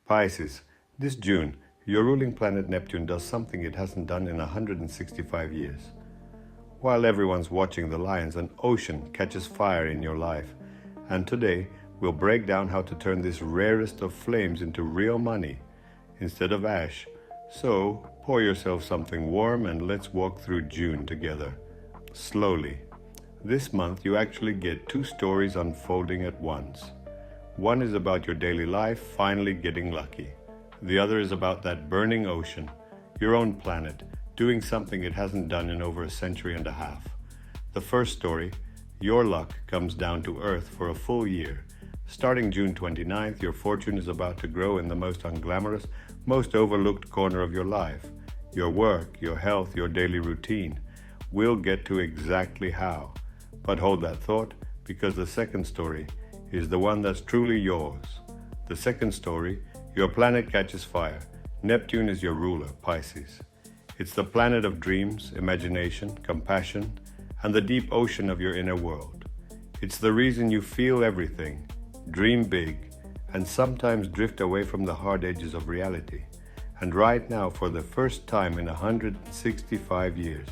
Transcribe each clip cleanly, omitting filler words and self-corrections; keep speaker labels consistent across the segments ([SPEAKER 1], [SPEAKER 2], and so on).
[SPEAKER 1] Pisces, this June, your ruling planet Neptune does something it hasn't done in 165 years. While everyone's watching the lions, an ocean catches fire in your life. And today, we'll break down how to turn this rarest of flames into real money instead of ash. So, pour yourself something warm and let's walk through June together. Slowly. This month, you actually get two stories unfolding at once. One is about your daily life finally getting lucky. The other is about that burning ocean, your own planet, doing something it hasn't done in over a century and a half. The first story, your luck comes down to Earth for a full year. Starting June 29th, your fortune is about to grow in the most unglamorous, most overlooked corner of your life. Your work, your health, your daily routine. We'll get to exactly how. But hold that thought, because the second story is the one that's truly yours. The second story, your planet catches fire. Neptune is your ruler, Pisces. It's the planet of dreams, imagination, compassion, and the deep ocean of your inner world. It's the reason you feel everything, dream big, and sometimes drift away from the hard edges of reality. And right now, for the first time in 165 years,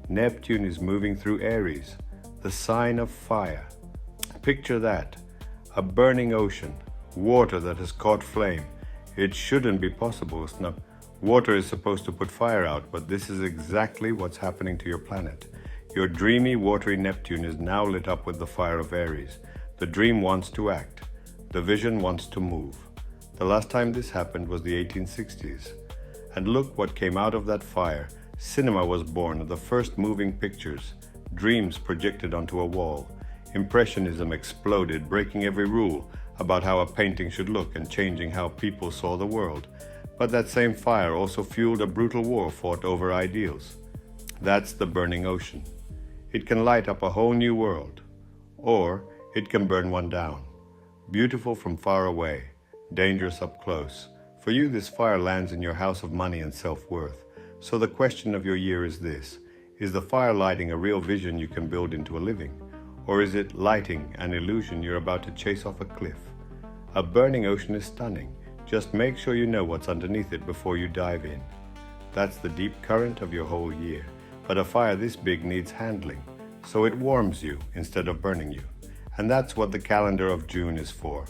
[SPEAKER 1] Neptune is moving through Aries, the sign of fire. Picture that, a burning ocean, water that has caught flame. It shouldn't be possible. Water is supposed to put fire out, but this is exactly what's happening to your planet. Your dreamy, watery Neptune is now lit up with the fire of Aries. The dream wants to act. The vision wants to move. The last time this happened was the 1860s. And look what came out of that fire. Cinema was born, the first moving pictures. Dreams projected onto a wall. Impressionism exploded, breaking every rule about how a painting should look and changing how people saw the world. But that same fire also fueled a brutal war fought over ideals. That's the burning ocean. It can light up a whole new world, or it can burn one down. Beautiful from far away, dangerous up close. For you, this fire lands in your house of money and self-worth. So the question of your year is this: is the fire lighting a real vision you can build into a living? Or is it lighting an illusion you're about to chase off a cliff? A burning ocean is stunning. Just make sure you know what's underneath it before you dive in. That's the deep current of your whole year. But a fire this big needs handling, so it warms you instead of burning you. And that's what the calendar of June is for.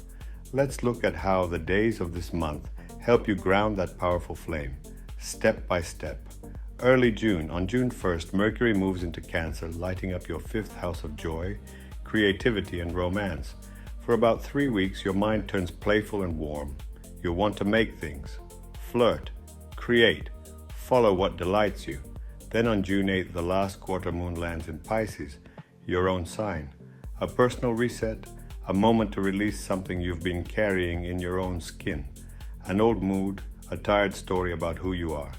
[SPEAKER 1] Let's look at how the days of this month help you ground that powerful flame, step by step. Early June, on June 1st, Mercury moves into Cancer, lighting up your fifth house of joy, creativity, and romance. For about 3 weeks, your mind turns playful and warm. You'll want to make things, flirt, create, follow what delights you. Then on June 8th, the last quarter moon lands in Pisces, your own sign. A personal reset, a moment to release something you've been carrying in your own skin. An old mood, a tired story about who you are.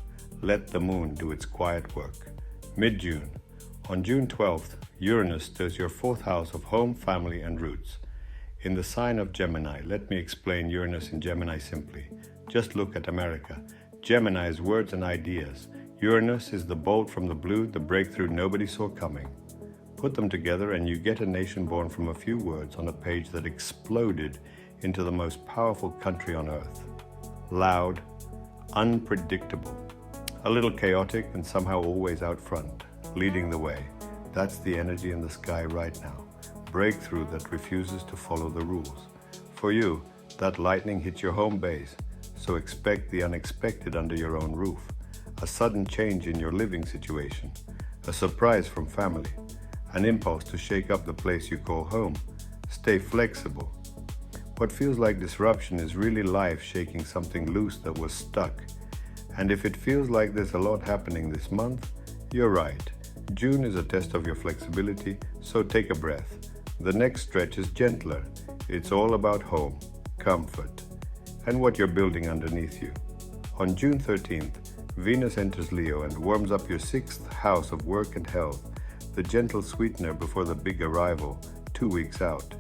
[SPEAKER 1] Let the moon do its quiet work. Mid-June. On June 12th, Uranus stirs your fourth house of home, family, and roots. In the sign of Gemini, let me explain Uranus in Gemini simply. Just look at America. Gemini is words and ideas. Uranus is the bolt from the blue, the breakthrough nobody saw coming. Put them together and you get a nation born from a few words on a page that exploded into the most powerful country on earth. Loud, unpredictable, a little chaotic and somehow always out front, leading the way. That's the energy in the sky right now. Breakthrough that refuses to follow the rules. For you, that lightning hits your home base, so expect the unexpected under your own roof. A sudden change in your living situation, a surprise from family, an impulse to shake up the place you call home. Stay flexible. What feels like disruption is really life shaking something loose that was stuck. And if it feels like there's a lot happening this month, you're right. June is a test of your flexibility, so take a breath. The next stretch is gentler. It's all about home, comfort, and what you're building underneath you. On June 13th, Venus enters Leo and warms up your sixth house of work and health, the gentle sweetener before the big arrival, 2 weeks out.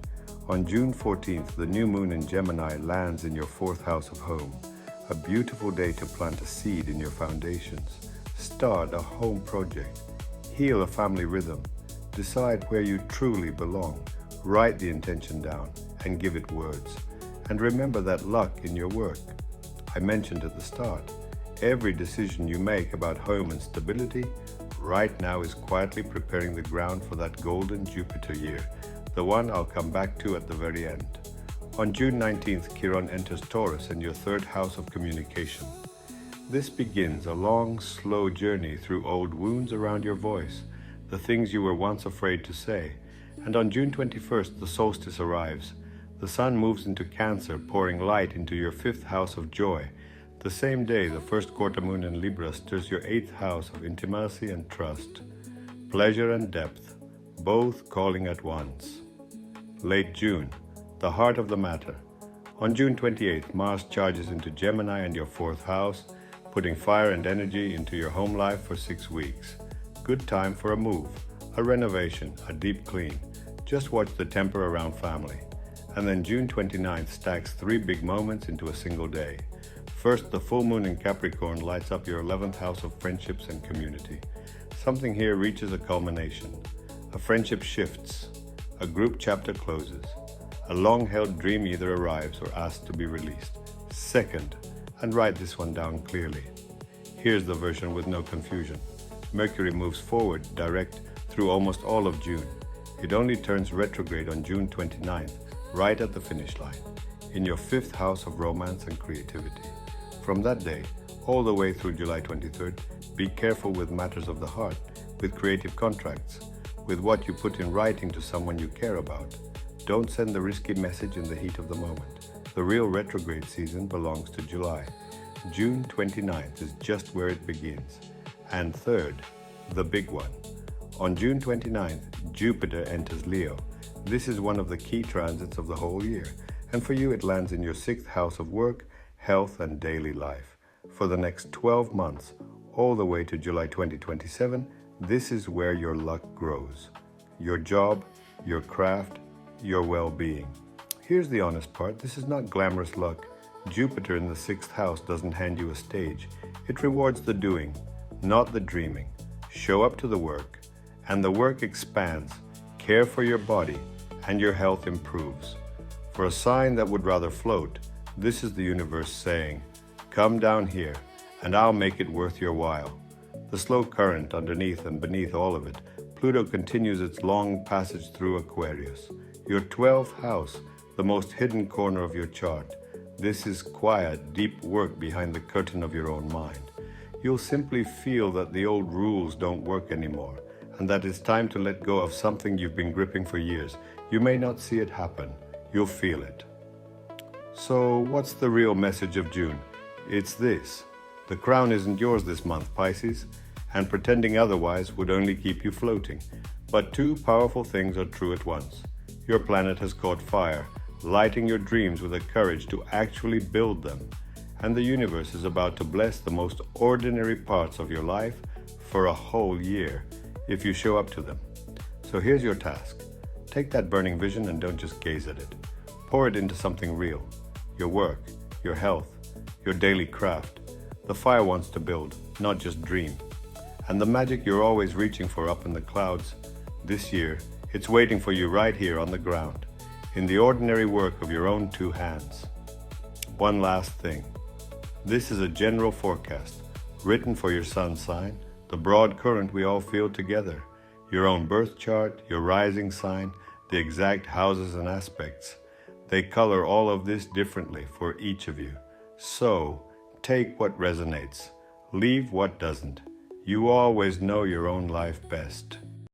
[SPEAKER 1] On June 14th, the new moon in Gemini lands in your fourth house of home, a beautiful day to plant a seed in your foundations, start a home project, heal a family rhythm, decide where you truly belong, write the intention down and give it words. And remember that luck in your work. I mentioned at the start, every decision you make about home and stability right now is quietly preparing the ground for that golden Jupiter year, the one I'll come back to at the very end. On June 19th, Chiron enters Taurus in your third house of communication. This begins a long, slow journey through old wounds around your voice, the things you were once afraid to say. And on June 21st, the solstice arrives. The sun moves into Cancer, pouring light into your fifth house of joy. The same day, the first quarter moon in Libra stirs your eighth house of intimacy and trust. Pleasure and depth, both calling at once. Late June, the heart of the matter. On June 28th, Mars charges into Gemini and your fourth house, putting fire and energy into your home life for 6 weeks. Good time for a move, a renovation, a deep clean. Just watch the temper around family. And then June 29th stacks 3 big moments into a single day. First, the full moon in Capricorn lights up your 11th house of friendships and community. Something here reaches a culmination. A friendship shifts. A group chapter closes. A long-held dream either arrives or asks to be released. Second, and write this one down clearly. Here's the version with no confusion. Mercury moves forward, direct, through almost all of June. It only turns retrograde on June 29th, right at the finish line, in your fifth house of romance and creativity. From that day, all the way through July 23rd, be careful with matters of the heart, with creative contracts, with what you put in writing to someone you care about. Don't send the risky message in the heat of the moment. The real retrograde season belongs to July. June 29th is just where it begins. And third, the big one. On June 29th, Jupiter enters Leo. This is one of the key transits of the whole year, and for you it lands in your sixth house of work, health, and daily life. For the next 12 months, all the way to July 2027, this is where your luck grows. Your job, your craft, your well-being. Here's the honest part, this is not glamorous luck. Jupiter in the sixth house doesn't hand you a stage. It rewards the doing, not the dreaming. Show up to the work, and the work expands. Care for your body, and your health improves. For a sign that would rather float, this is the universe saying, come down here, and I'll make it worth your while. The slow current underneath and beneath all of it, Pluto continues its long passage through Aquarius. Your 12th house, the most hidden corner of your chart. This is quiet, deep work behind the curtain of your own mind. You'll simply feel that the old rules don't work anymore, and that it's time to let go of something you've been gripping for years. You may not see it happen. You'll feel it. So what's the real message of June? It's this. The crown isn't yours this month, Pisces, and pretending otherwise would only keep you floating. But 2 powerful things are true at once. Your planet has caught fire, lighting your dreams with the courage to actually build them. And the universe is about to bless the most ordinary parts of your life for a whole year, if you show up to them. So here's your task. Take that burning vision and don't just gaze at it. Pour it into something real. Your work, your health, your daily craft. The fire wants to build, not just dream. And the magic you're always reaching for up in the clouds, this year, it's waiting for you right here on the ground, in the ordinary work of your own 2 hands. One last thing. This is a general forecast, written for your sun sign, the broad current we all feel together, your own birth chart, your rising sign, the exact houses and aspects. They color all of this differently for each of you. So, take what resonates, leave what doesn't. You always know your own life best.